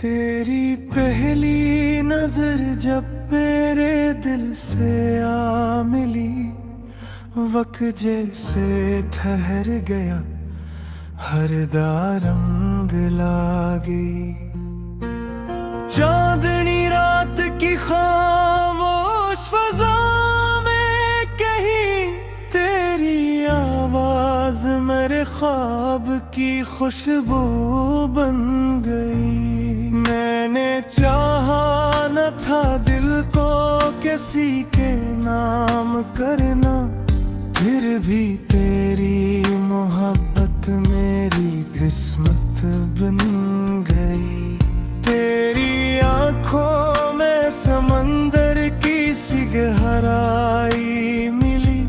तेरी पहली नजर जब मेरे दिल से आ मिली, वक्त जैसे ठहर गया, हर रंग लागी। चांदनी रात की खामोश फजा में कहीं तेरी आवाज मेरे ख्वाब की खुशबू बन गई। मैंने चाहा न था दिल को किसी के नाम करना, फिर भी तेरी मोहब्बत मेरी किस्मत बन गई। तेरी आंखों में समंदर की सी गहराई मिली,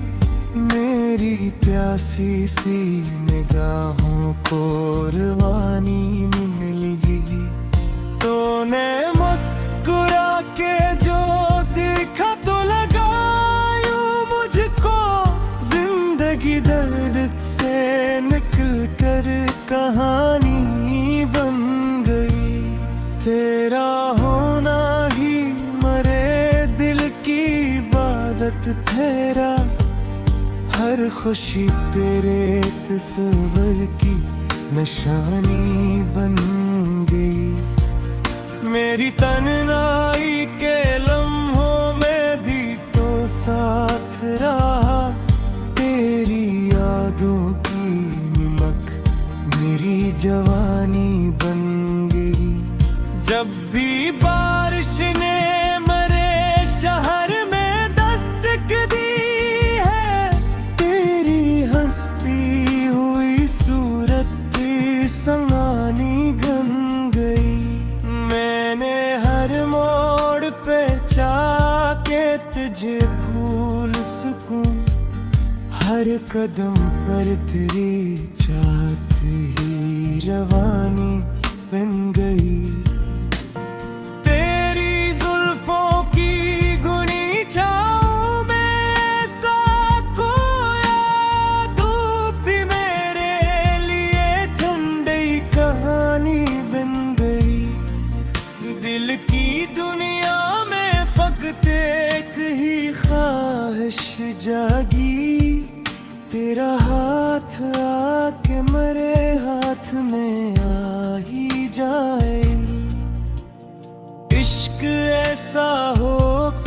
मेरी प्यासी सी निगाहों को रवानी मिल गई। तूने मुस्कुरा के जो देखा तो लगा यूं मुझको, जिंदगी दर्द से निकल कर कहानी बन गई। तेरा होना ही मरे दिल की इबादत, तेरा हर खुशी तेरे तस्वर की निशानी बन गई। मेरी तन्हाई के लम्हों में भी तो साथ रहा, तेरी यादों की नमक मेरी जवानी बन गई। जब भी बारिश ने मरे शहर में दस्तक दी है, तेरी हंसती हुई सूरत संगानी गन गई। मैंने हर मोड़ पे चाहा के तुझे भूल सकूं, हर कदम पर तेरी चाहत ही रवानी बन गई। तेरी जुल्फों की गुनी छाँव में सा खोया, धूप भी मेरे लिए ठंडी कहानी बन गई। दिल की दुनिया में फकत एक ही ख्वाहिश जागी, तेरा हाथ आके मेरे हाथ में आ ही जाए। इश्क ऐसा हो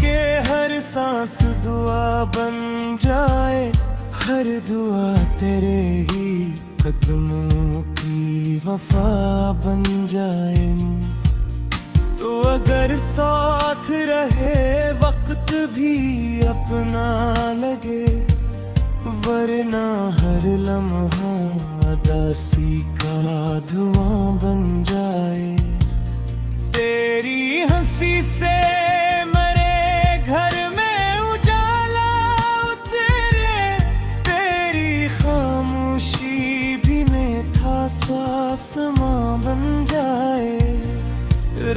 के हर सांस दुआ बन जाए, हर दुआ तेरे ही कदमों की वफा बन जाए। तो अगर साथ रहे वक्त भी अपना लगे, वरना हर लम्हा उदासी का धुआं बन जाए। तेरी हंसी से मेरे घर में उजाला उतरे, तेरी खामोशी भी मीठा सा आसमां बन जाए।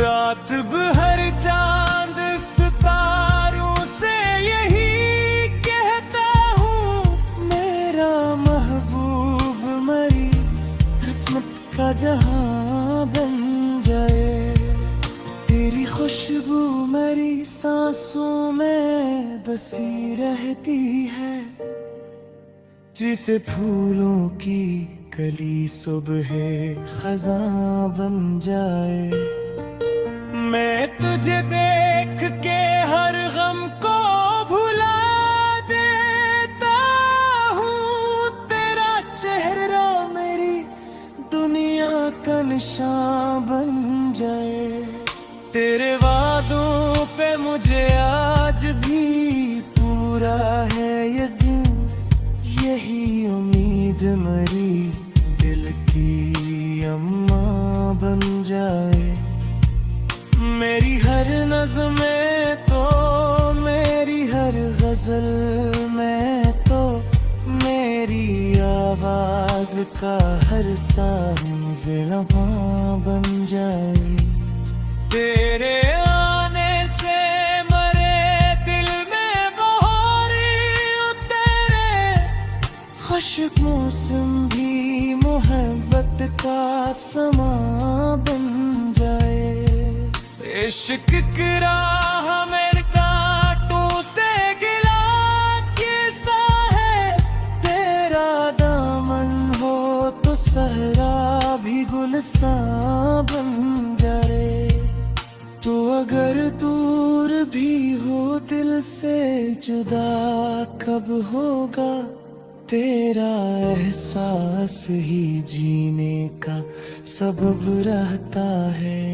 रात भर चांद सितारों से यही कहता हूँ, मेरा महबूब मेरी किस्मत का जहां बन जाए। तेरी खुशबू मेरी सांसों में बसी रहती है, जिसे फूलों की कली सुबह खज़ां बन जाए। मैं तुझे देख के हर गम को भुला देता हूँ, तेरा चेहरा मेरी दुनिया का निशान बन जाए। तेरे वादों पे मुझे आज भी पूरा है यकीन, यही उम्मीद मेरी दिल की अम्मा बन जाए। मेरी हर नज़्म में तो, मेरी हर गज़ल में तो, मेरी आवाज़ का हर सांस लम्हा बन जाए। तेरे आने से मरे दिल में बहारी उतरे, खुशक मौसम भी मोहब्बत का समा बन जाए। इश्क की राह में कांटों से गिला किस्सा है तेरा। दामन हो तो सहरा भी गुलसान बन जाए। तो अगर दूर भी हो दिल से जुदा कब होगा तेरा एहसास ही जीने का सबब रहता है।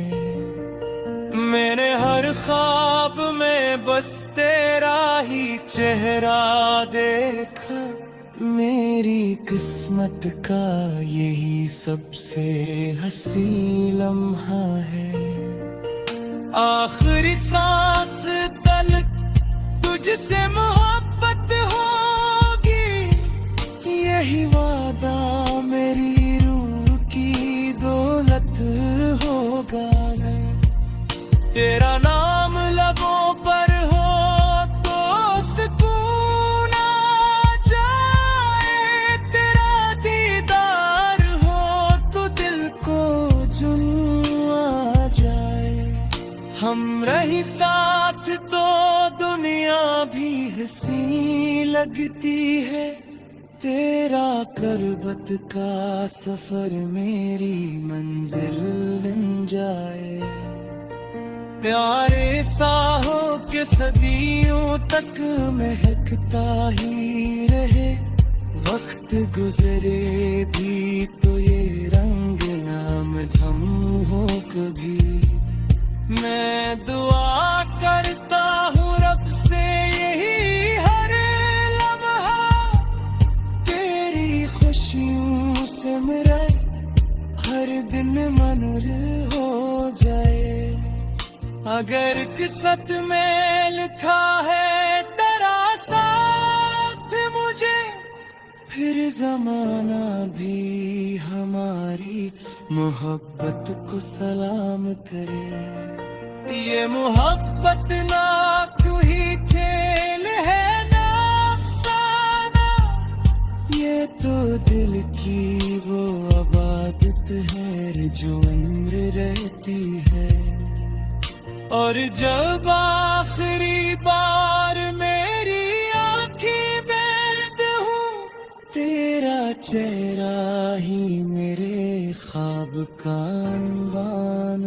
मैंने हर ख्वाब में बस तेरा ही चेहरा देखा। मेरी किस्मत का यही सबसे हंसी लम्हा है। आखिरी सांस तलक तुझसे मोहब्बत होगी, यही वादा मेरी रूह की दौलत होगा। तेरा नाम लबों पर हो तो सुकून आ जाए। तेरा दीदार हो तो दिल को जुनून आ जाए। हम रही साथ तो दुनिया भी हंसी लगती है। तेरा करबत का सफर मेरी मंजिल बन जाए। प्यारे साहों के सदियों तक महकता ही रहे। वक्त गुजरे भी तो ये रंग नाम धम हो कभी। मैं दुआ करता हूँ रब से यही हर लम्हा तेरी खुशियों से मेरा हर दिन मनूर हो जाए। अगर किस्मत में लिखा है तेरा साथ मुझे, फिर जमाना भी हमारी मोहब्बत को सलाम करे। ये मोहब्बत ना कोई खेल है ना अफसाना, ये तो दिल की वो इबादत है जो उम्र रहती है। और जब आखिरी बार मेरी आँखें बंद हूँ, तेरा चेहरा ही मेरे ख्वाब का अनवान